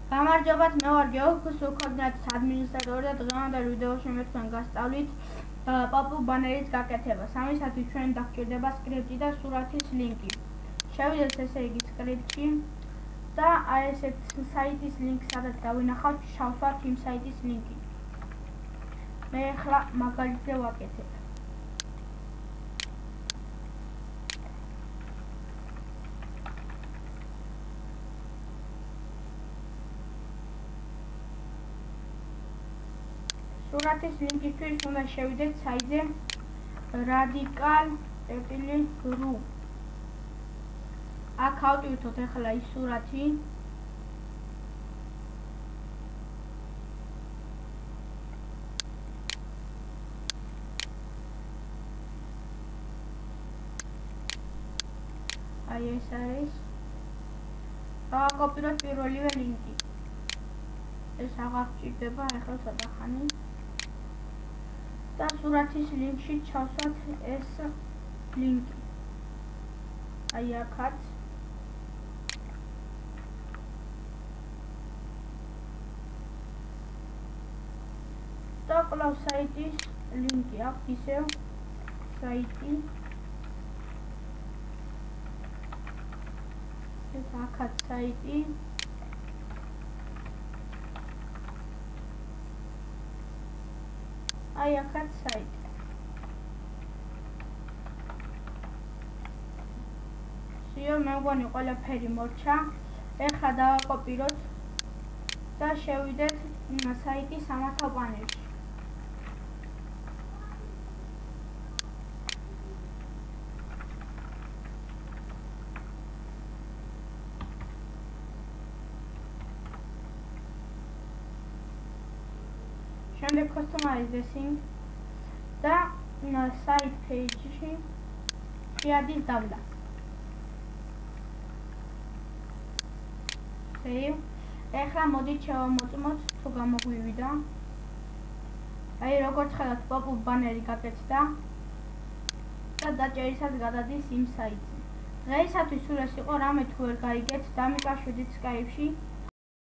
გამარჯობათ, მე ვარ გეოგრაფიის კოორდინატის ადმინისტრატორი და დღევანდელ ვიდეოში მე თქვენ გასწავლით პოპ-აპ ბანერის გაკეთება. სამისათვის ჩვენ დაგჭირდება სკრიპტი და სურათის ლინკი. შევიდეთ ესე იგი სკრიპტში და აი ესეთ საიტის ლინკს სადაც დავინახავთ, შევსვათ იმ საიტის ლინკი. მე ახლა მაგალითზე ვაკეთებ. სურათის ლინკისთვის უნდა შევიდეთ საიტზე radical.ru. აქ ავტვირთოთ ახლა ის სურათი. აი ეს არის. გავაკოპიროთ პირველივე ლინკი. ეს აღარ გჭირდება, ახლა ცოტა ხანი. და სურათის ლინკში ჩავსვათ ეს ლინკი. აი აქაც. და კვლავ საიტის ლინკი აქვს ისევ საიტი. ეს აქაც საიტი. აი აქაც საიტი. სიო, მე მგონი ყველაფერი მორჩა. ეხლა დავაკოპიროთ და შევიდეთ საიტის სამართავ პანელში. შემდეგ customizing და site page-ში შეადის დავლა. Save. ეხლა მოდით შევამოწმოთ თუ გამოგვივიდა. აი როგორც ხედავთ, pop-up ბანერი გაკეთდა და დაჭერისას გადადის იმ საიტზე. დღეისათვის სულ ეს იყო, რამე თუ ვერ გაიგეთ, დამიკაშვიდით Skype-ში.